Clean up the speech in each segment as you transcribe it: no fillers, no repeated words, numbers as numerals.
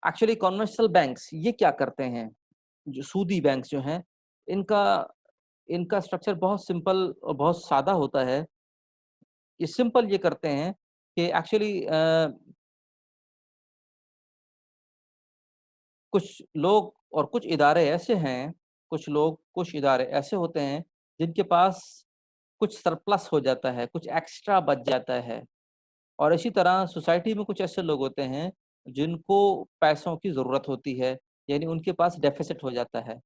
Actually conventional banks ये क्या करते हैं, जो सूदी बैंक्स जो हैं, इनका इनका स्ट्रक्चर बहुत सिंपल और बहुत सादा होता है। ये सिंपल ये करते हैं कि एक्चुअली कुछ लोग और कुछ इदारे ऐसे हैं, कुछ लोग, कुछ इदारे ऐसे होते हैं, जिनके पास कुछ सरप्लस हो जाता है, कुछ एक्स्ट्रा बच जाता है। और इसी तरह सोसाइटी में कुछ ऐसे लोग होते हैं, जिनको पैसों की ज़रूरत होती है, यानी उनके पास डेफ़िसिट हो जाता है।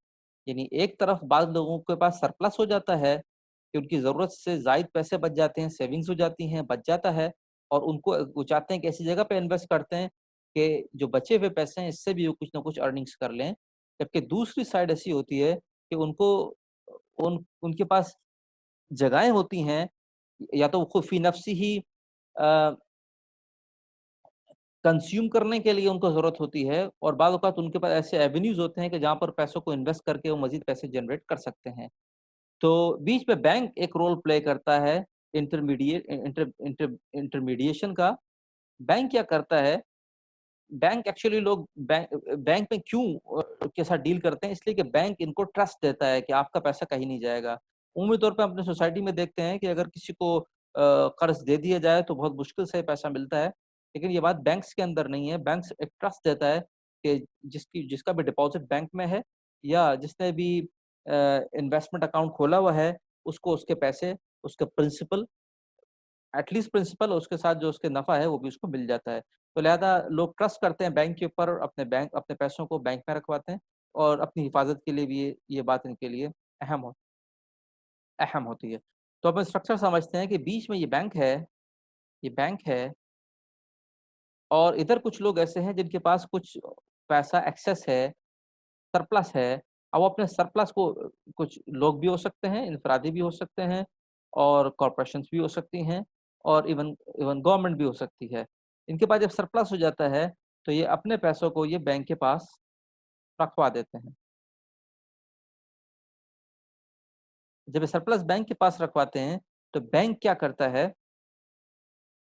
यानी एक तरफ बाद लोगों के पास सरप्लस हो जाता है, कि उनकी ज़रूरत से ज़ायद पैसे बच जाते हैं, सेविंग्स हो जाती हैं, बच जाता है और उनको वो चाहते हैं कि ऐसी जगह पे इन्वेस्ट करते हैं, कि जो बचे हुए पैसे हैं, इससे भी वो कुछ न कुछ अर्निंग्स कर लें। जबकि दूसरी साइड ऐसी होती है कि उनको उनके पास जगहें होती हैं, या तो वो खुद फ़ी नफ़्सी ही अ, कंज़्यूम करने के लिए उनको ज़रूरत होती है और बाद औक़ात उनके पास ऐसे एवेन्यूज़ होते हैं कि जहाँ पर पैसों को इन्वेस्ट करके वो मज़ीद पैसे जनरेट कर सकते हैं। तो बीच में बैंक एक रोल प्ले करता है इंटरमीडिएशन का। बैंक क्या करता है, बैंक एक्चुअली लोग बैंक में क्यों के साथ डील करते हैं, इसलिए कि बैंक इनको ट्रस्ट देता है कि आपका पैसा कहीं नहीं जाएगा। उम्मी तौर पे अपने सोसाइटी में देखते हैं कि अगर किसी को कर्ज़ दे दिया जाए तो बहुत मुश्किल से पैसा मिलता है। लेकिन ये बात बैंक्स के अंदर नहीं है, बैंक्स एक ट्रस्ट देता है कि जिसका भी डिपॉज़िट बैंक में है या जिसने भी इन्वेस्टमेंट अकाउंट खोला हुआ है, उसको उसके पैसे, उसका प्रिंसिपल एटलीस्ट प्रिंसिपल और उसके साथ जो उसके नफ़ा है वो भी उसको मिल जाता है। तो लिहाज़ा लोग ट्रस्ट करते हैं बैंक के ऊपर, अपने पैसों को बैंक में रखवाते हैं और अपनी हिफ़ाज़त के लिए भी ये बात इनके लिए अहम हो अहम होती है। तो अब स्ट्रक्चर समझते हैं कि बीच में ये बैंक है और इधर कुछ लोग ऐसे हैं जिनके पास कुछ पैसा एक्सेस है, सरप्लस है। अब वो अपने सरप्लस को कुछ लोग भी हो सकते हैं, इनफरादी भी हो सकते हैं और कॉर्पोरेशंस भी हो सकती हैं और इवन इवन गवर्नमेंट भी हो सकती है। इनके पास जब सरप्लस हो जाता है, तो ये अपने पैसों को ये बैंक के पास रखवा देते हैं। जब ये सरप्लस बैंक के पास रखवाते हैं, तो बैंक क्या करता है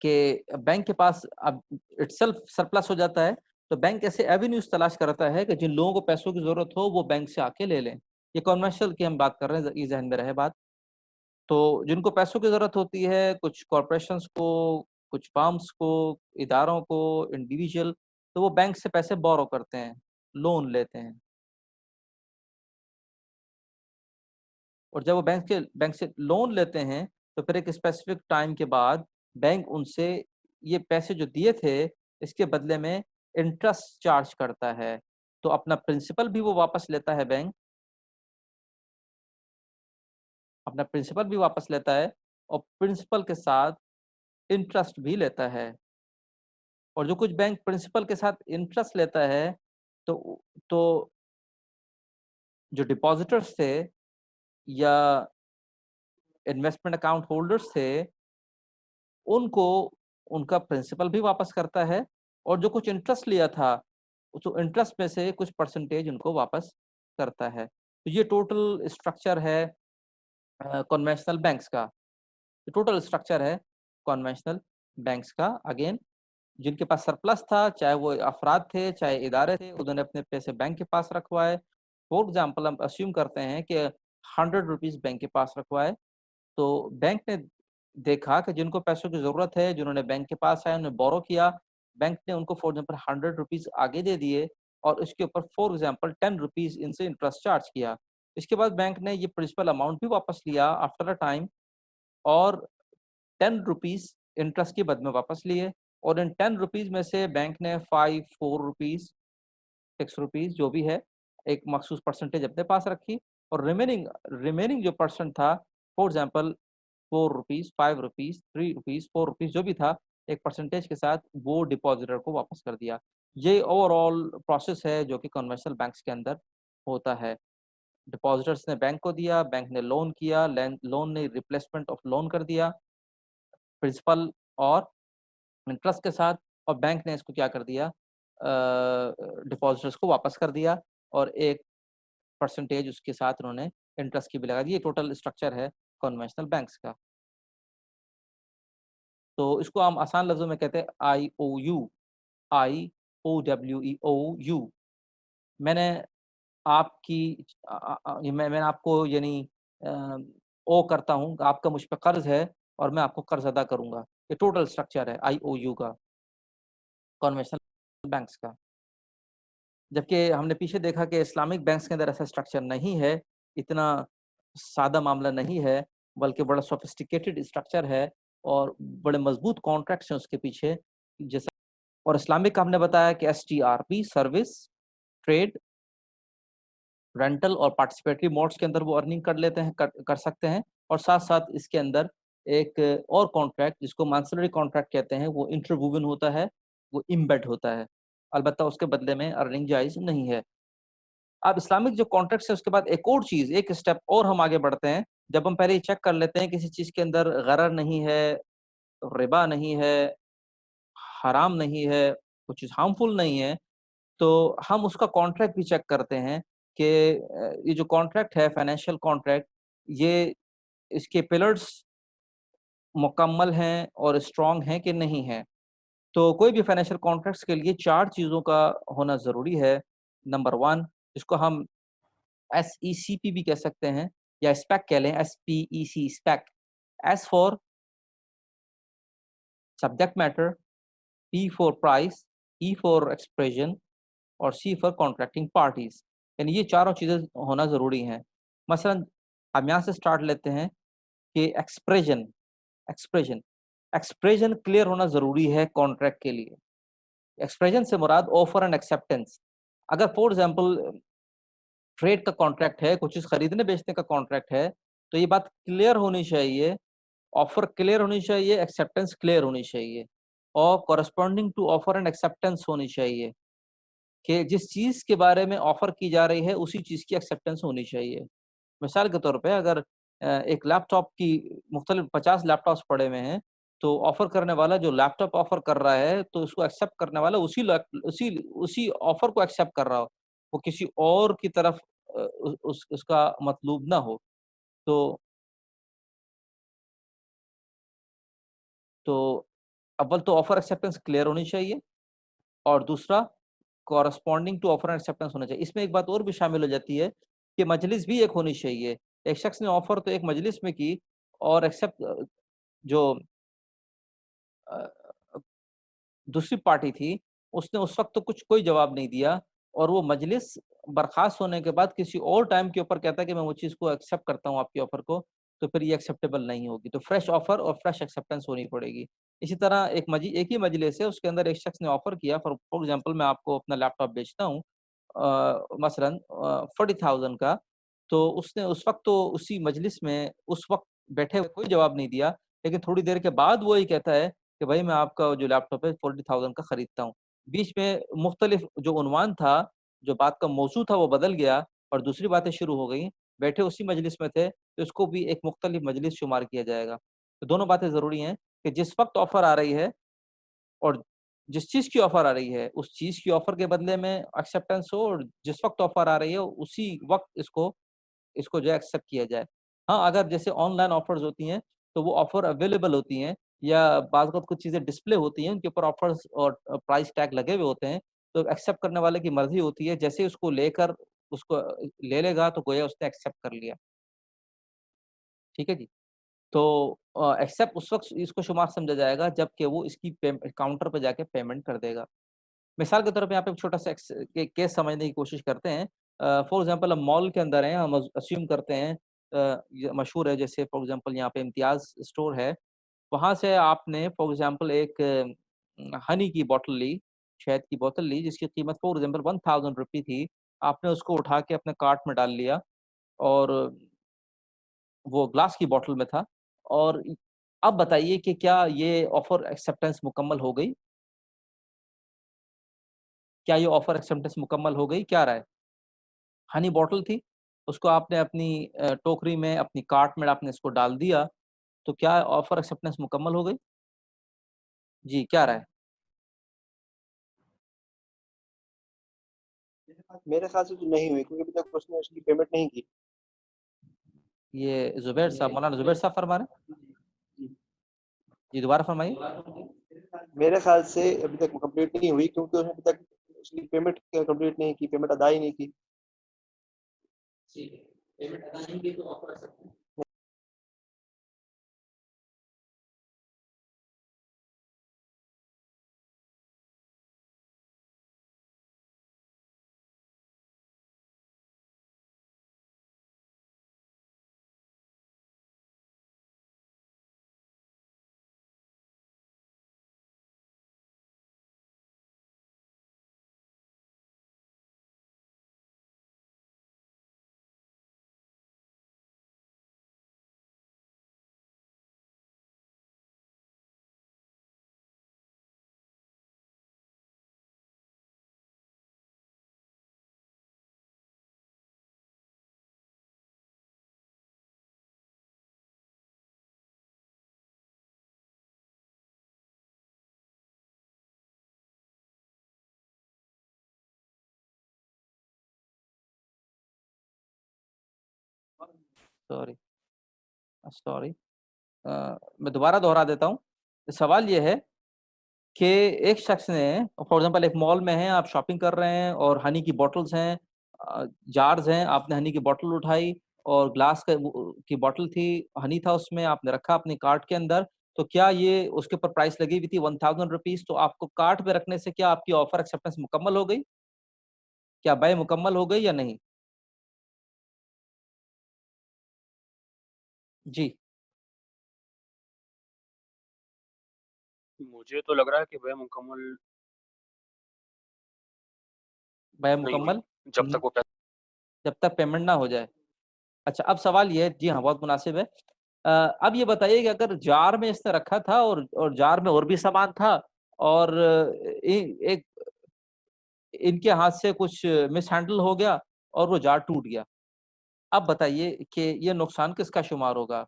कि बैंक के पास अब इटसेल्फ सरप्लस हो जाता है, तो बैंक ऐसे एवेन्यूज़ तलाश करता है कि जिन लोगों को पैसों की ज़रूरत हो, वो बैंक से आके ले लें। ये कमर्शियल की हम बात कर रहे हैं, ये ज़हन में रहे बात। तो जिनको पैसों की ज़रूरत होती है, कुछ कॉर्पोरेशंस को, कुछ फर्म्स को, इदारों को, इंडिविजुअल, तो वो बैंक से पैसे बोरो करते हैं, लोन लेते हैं। और जब वो बैंक से लोन लेते हैं, तो फिर एक स्पेसिफिक टाइम के बाद बैंक उनसे ये पैसे जो दिए थे, इसके बदले में इंटरेस्ट चार्ज करता है। तो अपना प्रिंसिपल भी वो वापस लेता है बैंक, अपना प्रिंसिपल भी वापस लेता है और प्रिंसिपल के साथ इंटरेस्ट भी लेता है। और जो कुछ बैंक प्रिंसिपल के साथ इंटरेस्ट लेता है, तो जो डिपॉज़िटर्स थे या इन्वेस्टमेंट अकाउंट होल्डर्स थे, उनको उनका प्रिंसिपल भी वापस करता है और जो कुछ इंटरेस्ट लिया था, तो इंटरेस्ट में से कुछ परसेंटेज उनको वापस करता है। तो ये टोटल स्ट्रक्चर है कन्वेंशनल बैंक्स का। टोटल स्ट्रक्चर है कन्वेंशनल बैंक्स का। अगेन जिनके पास सरप्लस था, चाहे वो अफ़राद थे, चाहे इदारे थे, उन्होंने अपने पैसे बैंक के पास रखवाए। फॉर एग्ज़ाम्पल हम अस्यूम करते हैं कि ₹100 बैंक के पास रखवाए, तो बैंक ने देखा कि जिनको पैसों की ज़रूरत है, जिन्होंने बैंक के पास आए, उन्होंने बोरो किया, बैंक ने उनको फॉर एग्ज़ाम्पल ₹100 आगे दे दिए और इसके ऊपर फॉर एग्ज़ाम्पल ₹10 इनसे इंटरेस्ट चार्ज किया। इसके बाद बैंक ने ये प्रिंसिपल अमाउंट भी वापस लिया आफ्टर अ टाइम और ₹10 इंटरेस्ट के बदले में वापस लिए और इन ₹10 में से बैंक ने 5, ₹4, ₹6 जो भी है, एक मखसूस परसेंटेज अपने पास रखी और रिमेनिंग रिमेनिंग जो परसेंट था, फॉर एग्ज़ाम्पल ₹4, ₹5, ₹3, ₹4 जो भी था, एक परसेंटेज के साथ वो डिपॉज़िटर को वापस कर दिया। ये ओवरऑल प्रोसेस है जो कि कन्वेंशनल बैंक्स के अंदर होता है। डिपॉज़िटर्स ने बैंक को दिया, बैंक ने लोन किया, लोन ने रिप्लेसमेंट ऑफ लोन कर दिया, प्रिंसिपल और इंटरेस्ट के साथ और बैंक ने इसको क्या कर दिया डिपॉज़िटर्स को वापस कर दिया और एक परसेंटेज उसके साथ उन्होंने इंटरेस्ट की भी लगा दी। ये टोटल स्ट्रक्चर है कन्वेंशनल बैंक्स का। तो इसको हम आसान लफ्ज़ों में कहते हैं आईओयू, OWEOU। मैंने आपकी मैंने आपको यानी ओ करता हूँ, आपका मुझ पे कर्ज है और मैं आपको कर्ज अदा करूँगा। ये टोटल स्ट्रक्चर है IOU का, कन्वेंशनल बैंक्स का। जबकि हमने पीछे देखा कि इस्लामिक बैंक्स के अंदर ऐसा स्ट्रक्चर नहीं है, इतना सादा मामला नहीं है, बल्कि बड़ा सोफिस्टिकेटेड स्ट्रक्चर है और बड़े मजबूत कॉन्ट्रैक्ट्स हैं उसके पीछे। जैसा और इस्लामिक का हमने बताया कि STRP, सर्विस, ट्रेड, रेंटल और पार्टिसिपेटरी मोड्स के अंदर वो अर्निंग कर लेते हैं, कर सकते हैं। और साथ-साथ इसके अंदर एक और कॉन्ट्रैक्ट जिसको मैंसलरी कॉन्ट्रैक्ट कहते हैं, वो इंटरवूवन होता है, वो एम्बेड होता है। अलबत्ता उसके बदले में अर्निंग जायज़ नहीं है। अब इस्लामिक जो कॉन्ट्रैक्ट्स है उसके बाद एक और चीज़, एक स्टेप और हम आगे बढ़ते हैं। जब हम पहले ये चेक कर लेते हैं किसी चीज़ के अंदर गरर नहीं है, रिबा नहीं है, हराम नहीं है, कुछ चीज़ हार्मफुल नहीं है, तो हम उसका कॉन्ट्रैक्ट भी चेक करते हैं कि ये जो कॉन्ट्रैक्ट है फाइनेंशियल कॉन्ट्रैक्ट, ये इसके पिलर्स मुकम्मल हैं और स्ट्रॉन्ग हैं कि नहीं हैं। तो कोई भी फाइनेंशियल कॉन्ट्रैक्ट्स के लिए 4 चीज़ों का होना ज़रूरी है। नंबर 1, जिसको हम SECP भी कह सकते हैं या स्पेक कह लें, SPEC, spec. S for subject matter, P for price, E for expression और C फॉर कॉन्ट्रैक्टिंग पार्टीज़। यानी ये चारों चीज़ें होना ज़रूरी हैं। मसलन हम यहाँ से स्टार्ट लेते हैं कि एक्सप्रेशन एक्सप्रेशन एक्सप्रेशन क्लियर होना ज़रूरी है कॉन्ट्रैक्ट के लिए। एक्सप्रेशन से मुराद ऑफर एंड एक्सेप्टेंस। अगर फॉर एग्ज़ाम्पल ट्रेड का कॉन्ट्रैक्ट है, कुछ चीज़ खरीदने-बेचने का कॉन्ट्रैक्ट है, तो ये बात क्लियर होनी चाहिए, ऑफर क्लियर होनी चाहिए, एक्सेप्टेंस क्लियर होनी चाहिए और corresponding to offer and acceptance होनी चाहिए कि जिस चीज़ के बारे में ऑफर की जा रही है, उसी चीज़ की एक्सेप्टेंस होनी चाहिए। मिसाल के तौर पे अगर एक लैपटॉप की मुख्तलिफ 50 लैपटॉप्स पड़े हुए हैं, तो ऑफ़र करने वाला जो लैपटॉप ऑफ़र कर रहा है, तो उसको एक्सेप्ट करने वाला उसी ऑफ़र को एक्सेप्ट कर रहा हो। वो किसी और की तरफ उसका मतलूब ना हो। तो तो अव्वल तो ऑफ़र एक्सेप्टेंस क्लियर होनी चाहिए और दूसरा corresponding to offer and acceptance होना चाहिए। इसमें एक बात और भी शामिल हो जाती है कि मजलिस भी एक होनी चाहिए। एक शख्स ने ऑफ़र तो एक मजलिस में की और जो अ, दूसरी पार्टी थी, उसने उस वक़्त तो कोई जवाब नहीं दिया और वो मजलिस बर्खास्त होने के बाद किसी और टाइम के ऊपर कहता है कि मैं वो चीज़ को एक्सेप्ट करता हूँ आपकी ऑफ़र को, तो फिर ये एक्सेप्टेबल नहीं होगी। तो फ्रेश ऑफ़र और फ्रेश एक्सेप्टेंस होनी पड़ेगी। इसी तरह एक ही मजलिस है, उसके अंदर एक शख्स ने ऑफ़र किया फॉर एग्ज़ाम्पल मैं आपको अपना लैपटॉप बेचता हूँ मसलन 40,000 का, तो उसने उस वक़्त तो उसी मजलिस में उस वक़्त बैठे हुए कोई जवाब नहीं दिया, लेकिन थोड़ी देर के बाद वो ये कहता है कि भाई मैं आपका जो लैपटॉप है 40,000 का खरीदता हूँ। बीच में मुख्तलिफ जो उन्वान था, जो बात का मौज़ू था वो बदल गया और दूसरी बातें शुरू हो गईं। बैठे उसी मजलिस में थे, तो इसको भी एक मुख्तलिफ मजलिस शुमार किया जाएगा। तो दोनों बातें ज़रूरी हैं कि जिस वक़्त ऑफ़र आ रही है और जिस चीज़ की ऑफ़र आ रही है, उस चीज़ की ऑफ़र के बदले में एक्सेप्टेंस हो और जिस वक़्त ऑफ़र आ रही है, उसी वक़्त इसको इसको जो है एक्सेप्ट किया जाए। हाँ, अगर जैसे ऑनलाइन ऑफ़र्स होती हैं, तो वो ऑफ़र अवेलेबल होती हैं या बाज़ वक़्त कुछ चीज़ें डिस्प्ले होती हैं, उनके ऊपर ऑफ़र्स और प्राइस टैग लगे हुए होते हैं, तो एक्सेप्ट करने वाले की मर्ज़ी होती है, जैसे ही उसको लेकर उसको ले लेगा तो गोया उसने एक्सेप्ट कर लिया। ठीक है जी? तो एक्सेप्ट उस वक़्त इसको शुमार समझा जाएगा जबकि वो इसकी काउंटर पे जाके पेमेंट कर देगा। मिसाल के तौर पे यहाँ पे एक छोटा-सा केस समझने की कोशिश करते हैं। फॉर एग्ज़ाम्पल हम मॉल के अंदर हैं, हम अस्यूम करते हैं ये मशहूर है जैसे फॉर एग्ज़ाम्पल यहाँ पे इम्तियाज़ स्टोर है। वहाँ से आपने फॉर एग्ज़ाम्पल एक हनी की बॉटल ली, शहद की बोतल ली जिसकी कीमत फॉर एग्ज़ाम्पल ₹1000 थी। आपने उसको उठा के अपने कार्ट में डाल लिया और वो ग्लास की बॉटल में था और अब बताइए कि क्या ये ऑफ़र एक्सेप्टेंस मुकम्मल हो गई? क्या ये ऑफ़र एक्सेप्टेंस मुकम्मल हो गई? क्या राय? हनी बॉटल थी, उसको आपने अपनी टोकरी में, अपनी कार्ट में आपने इसको डाल दिया, तो क्या ऑफ़र एक्सेप्टेंस मुकम्मल हो गई? जी, क्या राय? मेरे ख्याल से तो नहीं हुई क्योंकि अभी तक उसने उसकी पेमेंट नहीं की। ये ज़ुबैर साहब मौलाना ज़ुबैर साहब फरमा रहे हैं? जी, जी, दोबारा फरमाइए। मेरे ख्याल से अभी तक कंप्लीट नहीं हुई, क्योंकि उसने अभी तक उसकी पेमेंट कंप्लीट नहीं की, पेमेंट अदा ही नहीं की। ठीक है, पेमेंट अदा नहीं की तो ऑफर एक्सेप्टेंस सॉरी सॉरी मैं दोबारा दोहरा देता हूँ। सवाल ये है कि एक शख्स ने, फॉर एग्जांपल एक मॉल में है, आप शॉपिंग कर रहे हैं और हनी की बॉटल्स हैं, जार्स हैं, आपने हनी की बॉटल उठाई और ग्लास की बॉटल थी, हनी था उसमें, आपने रखा अपने कार्ट के अंदर। तो क्या ये उसके ऊपर प्राइस लगी हुई थी 1000 रुपीज, तो आपको कार्ट पे रखने से क्या आपकी ऑफर एक्सेप्टेंस मुकम्मल हो गई? क्या बाय मुकम्मल हो गई या नहीं? जी। मुझे तो लग रहा है कि वह मुकम्मल बाय नहीं हुई, मुकम्मल जब तक वो जब तक पेमेंट ना हो जाए। अच्छा, अब सवाल ये है, जी हाँ, बहुत मुनासिब है। अब ये बताइए कि अगर जार में इसने रखा था और जार में और भी सामान था और एक इनके हाथ से कुछ मिसहैंडल हो गया और वो जार टूट गया। अब बताइए कि ये नुकसान किसका शुमार होगा?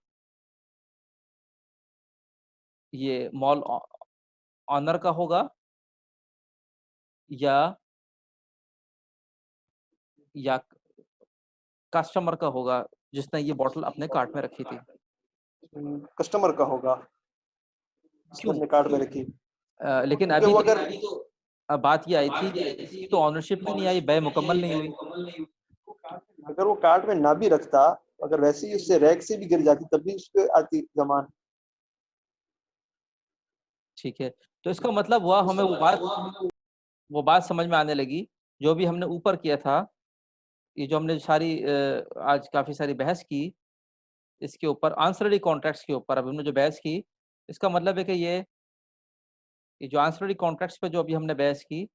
ये मॉल ऑनर का होगा या या कस्टमर का होगा जिसने ये बॉटल अपने कार्ट में रखी थी? कस्टमर का होगा जिसने क्यों? अपने कार्ड में रखी, लेकिन क्योंकि अभी वो तो अगर बात ये आई थी कि इसकी तो ऑनरशिप में नहीं आई, बाय मुकम्मल नहीं हुई। अगर वो कार्ड में ना भी रखता, अगर वैसे ही उससे रैक से भी गिर जाती तब भी उस पे आती जमान। ठीक है, तो इसका मतलब हुआ हमें वो बात समझ में आने लगी जो भी हमने ऊपर किया था। ये जो हमने सारी आज काफ़ी सारी बहस की इसके ऊपर, आंसररी कॉन्ट्रैक्ट्स के ऊपर अभी हमने जो बहस की, इसका मतलब है कि ये जो आंसररी कॉन्ट्रैक्ट्स पे जो अभी हमने बहस की,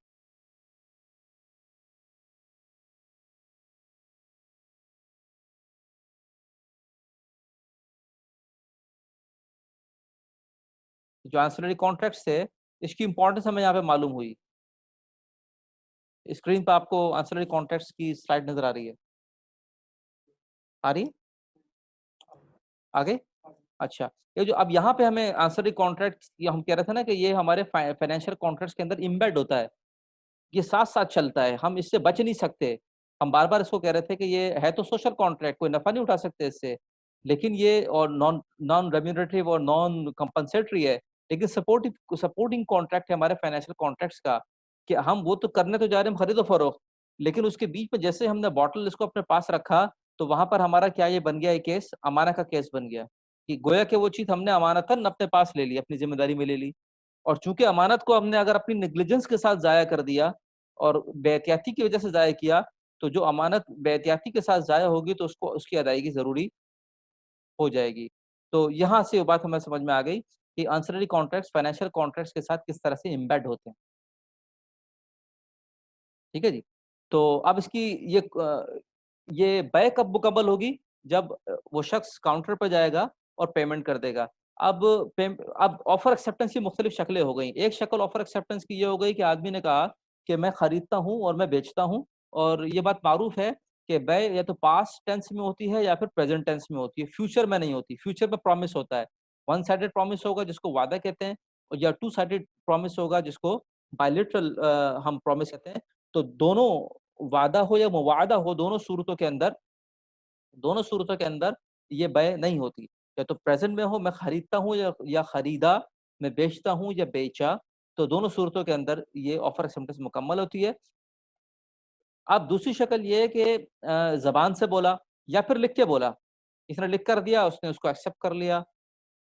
जो आंसररी कॉन्ट्रैक्ट्स थे, इसकी इम्पोर्टेंस हमें यहाँ पे मालूम हुई। स्क्रीन पे आपको आंसररी कॉन्ट्रैक्ट्स की स्लाइड नज़र आ रही है? आ रही है? आगे? अच्छा, ये जो अब यहाँ पे हमें आंसररी कॉन्ट्रैक्ट्स, ये हम कह रहे थे ना कि ये हमारे फाइनेंशियल कॉन्ट्रैक्ट्स के अंदर एम्बेड होता है। ये साथ-साथ चलता है, हम इससे बच नहीं सकते। हम बार-बार इसको कह रहे थे कि ये है तो सोशल कॉन्ट्रैक्ट, कोई नफ़ा नहीं उठा सकते इससे। लेकिन ये और नॉन नॉन रेम्यूनरेटिव और नॉन कंपल्सेटरी है। लेकिन सपोर्टिंग कॉन्ट्रैक्ट है हमारे फाइनेंशियल कॉन्ट्रैक्ट्स का, कि हम वो तो करने तो जा रहे हैं, हम खरीदो-फरोख्त, लेकिन उसके बीच में जैसे हमने बॉटल इसको अपने पास रखा, तो वहाँ पर हमारा क्या ये बन गया, ये केस अमाना का केस बन गया, कि गोया कि वो चीज़ हमने अमानतन अपने पास ले ली, अपनी ज़िम्मेदारी में ले ली। और चूँकि अमानत को हमने अगर अपनी नेग्लिजेंस के साथ ज़ाया कर दिया और बेएहतियाती की वजह से ज़ाया किया, तो जो अमानत बेएहतियाती के साथ ज़ाया होगी तो उसको उसकी अदायगी ज़रूरी हो जाएगी। तो यहाँ से वो बात हमें समझ में आ गई कि आंसररी कॉन्ट्रैक्ट्स फाइनेंशियल कॉन्ट्रैक्ट्स के साथ किस तरह से एम्बेड होते हैं। ठीक है जी? तो अब इसकी ये बेक कब मुकम्मल होगी? जब वो शख्स काउंटर पे जाएगा और पेमेंट कर देगा। अब अब ऑफर एक्सेप्टेंस की मुख्तलिफ शक्लें हो गई। एक शक्ल ऑफर एक्सेप्टेंस की ये हो गई कि आदमी ने कहा कि मैं खरीदता हूँ और मैं बेचता हूँ, और ये बात मारूफ है कि बेय या तो पास्ट टेंस में होती है या फिर प्रेजेंट टेंस में होती है, फ्यूचर में नहीं होती। फ्यूचर में प्रॉमिस होता है। वन साइडेड प्रॉमिस होगा जिसको वादा कहते हैं, और या टू साइडेड प्रॉमिस होगा जिसको बायलैटरल हम प्रॉमिस कहते हैं। तो दोनों वादा हो या मुवादा हो, दोनों सूरतों के अंदर ये बेय नहीं होती। या तो प्रेज़ेंट में हो, मैं खरीदता हूँ या खरीदा, मैं बेचता हूँ या बेचा, तो दोनों सूरतों के अंदर ये ऑफर एक्सेप्टेंस मुकम्मल होती है। अब दूसरी शक्ल ये है कि ज़बान से बोला या फिर लिख के बोला। इसने लिख कर दिया, उसने उसको एक्सेप्ट कर लिया,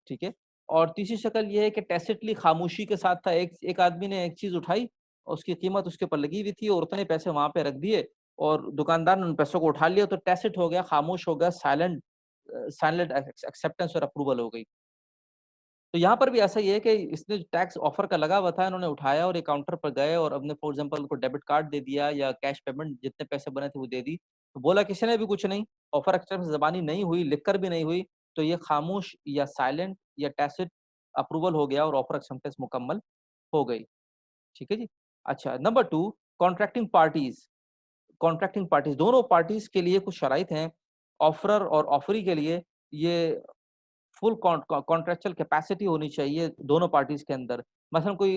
ठीक है? और तीसरी शक्ल ये है कि टैसिटली खामोशी के साथ था, एक एक आदमी ने एक चीज़ उठाई, और उसकी कीमत उसके ऊपर लगी हुई थी और उतने पैसे वहाँ पे रख दिए और दुकानदार ने उन पैसों को उठा लिया, तो टैसिट हो गया, खामोश हो गया, साइलेंट एक्सेप्टेंस और अप्रूवल हो गई। तो यहाँ पर भी ऐसा ही है कि इसने जो टैक्स ऑफर का लगा हुआ था, इन्होंने उठाया और एक काउंटर पर गए और अपने फॉर एग्जांपल उनको डेबिट कार्ड दे दिया या कैश पेमेंट जितने पैसे बने थे वो दे दी। तो बोला किसी ने भी कुछ नहीं, ऑफर एक्सेप्टेंस ज़बानी नहीं हुई, लिखकर भी नहीं हुई, तो ये खामोश या साइलेंट या टैसिट अप्रूवल हो गया और ऑफर एक्सेप्टेंस मुकम्मल हो गई। ठीक है जी? अच्छा, number 2, contracting parties. Contracting parties दोनों पार्टीज़ के लिए कुछ शराइत हैं। ऑफरर और ऑफरी के लिए ये फुल कॉन्ट्रैक्चुअल कैपेसिटी होनी चाहिए दोनों पार्टीज़ के अंदर। मसलन कोई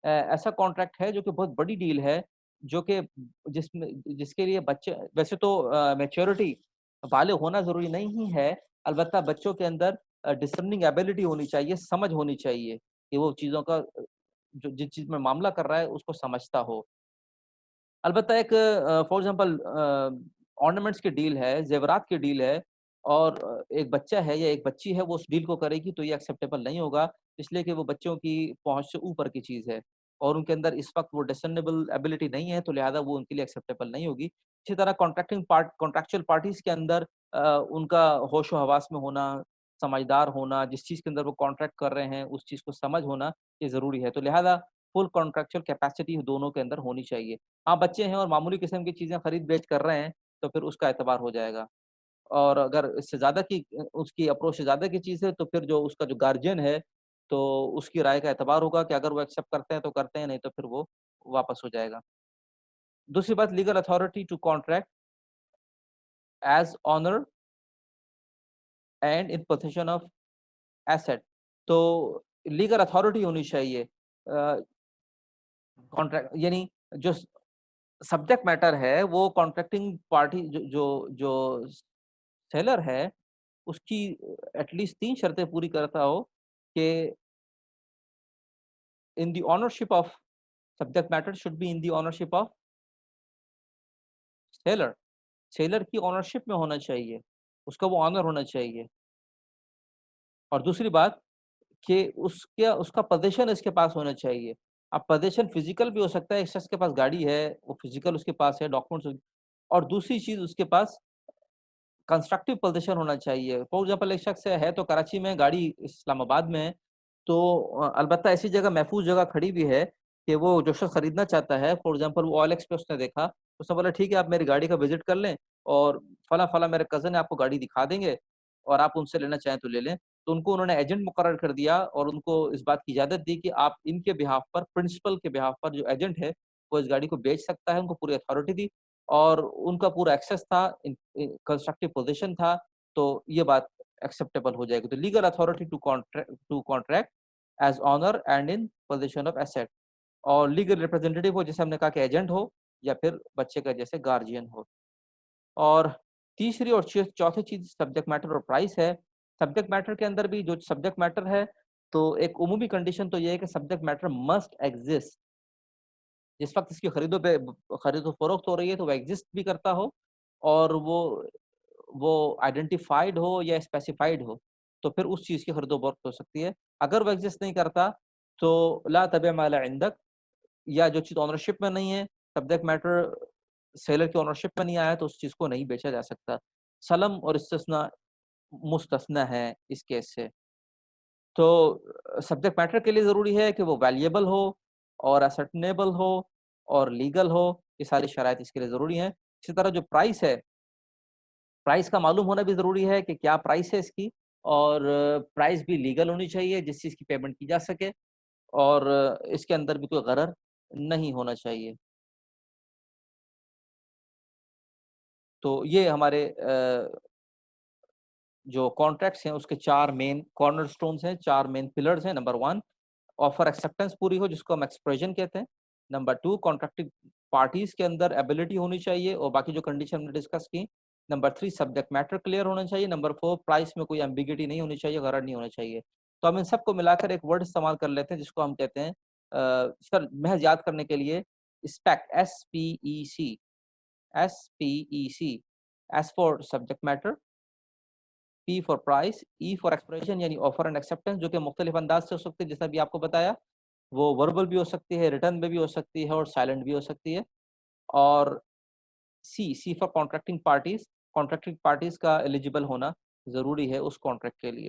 ऐसा कॉन्ट्रैक्ट है जो कि बहुत बड़ी डील है, जो कि जिसमें जिसके लिए बच्चे वैसे तो मैच्योरिटी बालिग होना ज़रूरी नहीं है, अलबत्ता बच्चों के अंदर डिसर्निंग एबिलिटी होनी चाहिए, समझ होनी चाहिए कि वो चीज़ों का जो जिस चीज़ में मामला कर रहा है उसको समझता हो। अलबत्ता एक फॉर एग्ज़ाम्पल ऑर्नामेंट्स की डील है, ज़ेवरात की डील है और एक बच्चा है या एक बच्ची है वो उस डील को करेगी तो ये एक्सेप्टेबल नहीं होगा, इसलिए कि वो बच्चों की पहुँच से ऊपर की चीज़ है और उनके अंदर इस वक़्त वो डिसर्निबल एबिलिटी नहीं है, तो लिहाज़ा वो उनके लिए एक्सेप्टेबल नहीं होगी। इसी तरह कॉन्ट्रैक्चुअल पार्टीज़ के अंदर उनका होश-ओ-हवास में होना, समझदार होना, जिस चीज़ के अंदर वो कॉन्ट्रैक्ट कर रहे हैं, उस चीज़ को समझ होना, ये ज़रूरी है। तो लिहाज़ा फुल कॉन्ट्रैक्चुअल कैपेसिटी दोनों के अंदर होनी चाहिए। हाँ, बच्चे हैं और मामूली किस्म की चीज़ें खरीद-बेच कर रहे हैं, तो फिर उसका एतबार हो जाएगा। और अगर इससे ज़्यादा की उसकी अप्रोच से ज़्यादा की चीज़ है, तो फिर जो उसका जो गार्जियन है, तो उसकी राय का एतबार होगा कि अगर वो एक्सेप्ट करते हैं, तो करते हैं, नहीं तो फिर वो वापस हो जाएगा। दूसरी बात legal authority to contract as owner and in possession of asset. तो लीगल अथॉरिटी होनी चाहिए कॉन्ट्रैक्ट यानी जो सब्जेक्ट मैटर है, वो कॉन्ट्रैक्टिंग पार्टी जो जो जो सेलर है उसकी एटलीस्ट 3 शर्तें पूरी करता हो कि in the ownership of subject matter should be in the ownership of seller. Seller की ओनरशिप में होना चाहिए, उसका वो ओनर होना चाहिए। और दूसरी बात कि उसका पोज़ीशन इसके पास होना चाहिए। अब पोज़ीशन फिज़िकल भी हो सकता है, एक शख्स के पास गाड़ी है, वो फिज़िकल उसके पास है, डॉक्यूमेंट्स और दूसरी चीज़ उसके पास कंस्ट्रक्टिव पोज़ीशन होना चाहिए। फॉर एग्ज़ाम्पल एक शख्स है तो कराची में, गाड़ी इस्लामाबाद में है, तो अलबत्ता ऐसी जगह महफूज़ जगह खड़ी भी है कि वो जो शख्स खरीदना चाहता है, फॉर एग्ज़ाम्पल वो ओएलएक्स पे उसने देखा, उसने बोला ठीक है आप मेरी गाड़ी का विज़िट कर लें और फलाँ-फलाँ मेरे कज़िन है आपको गाड़ी दिखा देंगे और आप उनसे लेना चाहें तो ले लें। तो उनको उन्होंने एजेंट मुकर्रर कर दिया और उनको इस बात की इजाज़त दी कि आप इनके बिहाफ़ पर, प्रिंसिपल के बिहाफ़ पर जो एजेंट है, वो इस गाड़ी को बेच सकता है, उनको पूरी अथॉरिटी दी और उनका पूरा एक्सेस था, कंस्ट्रक्टिव पोज़ीशन था, तो ये बात एक्सेप्टेबल हो जाएगी। तो legal authority to contract as owner and in position of asset और लीगल रिप्रेजेंटेटिव हो, जैसे हमने कहा कि एजेंट हो या फिर बच्चे का जैसे गार्डियन हो। और तीसरी और चौथी चीज़ सब्जेक्ट मैटर और प्राइस है। सब्जेक्ट मैटर के अंदर भी जो सब्जेक्ट मैटर है, तो एक उमूमी कंडीशन तो ये है कि सब्जेक्ट मैटर मस्ट एक्जिस्ट। जिस वक़्त इसकी खरीदो-फ़रोख्त हो रही है, तो वो एक्जिस्ट भी करता हो और वो आइडेंटिफाइड हो या स्पेसिफाइड हो, तो फिर उस चीज़ की खरीदो-फ़रोख्त हो सकती है। अगर वो एक्जिस्ट नहीं करता, तो ला तबीअ मा ला इंदक, या जो चीज़ ओनरशिप में नहीं है, सब्जेक्ट मैटर सेलर की ओनरशिप में नहीं आया, तो उस चीज़ को नहीं बेचा जा सकता। सलम और इस्तिस्ना मुस्तस्ना है इस केस से। तो सब्जेक्ट मैटर के लिए ज़रूरी है कि वो वैल्यूएबल हो और असर्टेनेबल हो और लीगल हो, ये सारी शराइत इसके लिए ज़रूरी हैं। इसी तरह जो प्राइस है, प्राइस का मालूम होना भी ज़रूरी है कि क्या प्राइस है इसकी और प्राइस भी लीगल होनी चाहिए, जिस चीज़ की पेमेंट की जा सके और इसके अंदर भी कोई गरर नहीं होना चाहिए। तो ये हमारे जो कॉन्ट्रैक्ट्स हैं उसके 4 मेन कॉर्नरस्टोन्स हैं, 4 मेन पिलर्स हैं। नंबर 1 ऑफर एक्सेप्टेंस पूरी हो जिसको हम एक्सप्रेशन कहते हैं। नंबर 2 कॉन्ट्रैक्टिंग पार्टीज़ के अंदर एबिलिटी होनी चाहिए और बाकी जो कंडीशन हमने डिस्कस की। नंबर 3 सब्जेक्ट मैटर क्लियर होना चाहिए। नंबर 4 प्राइस में कोई एम्बिग्यूटी नहीं होनी चाहिए, गरर नहीं होना चाहिए। तो हम इन सबको मिलाकर एक वर्ड इस्तेमाल कर लेते हैं जिसको हम कहते हैं इसका महज़ याद करने के लिए spec SPEC SPEC S for subject matter, P for price, E for expression यानी ऑफर एंड एक्सेप्टेंस जो कि मुख्तलिफ अंदाज से हो सकती है जैसा भी आपको बताया। वो वर्बल भी हो सकती है, रिटन में भी हो सकती है और साइलेंट भी हो सकती है। और सी फॉर कॉन्ट्रैक्टिंग पार्टीज़ का एलिजिबल होना ज़रूरी है उस कॉन्ट्रैक्ट के लिए।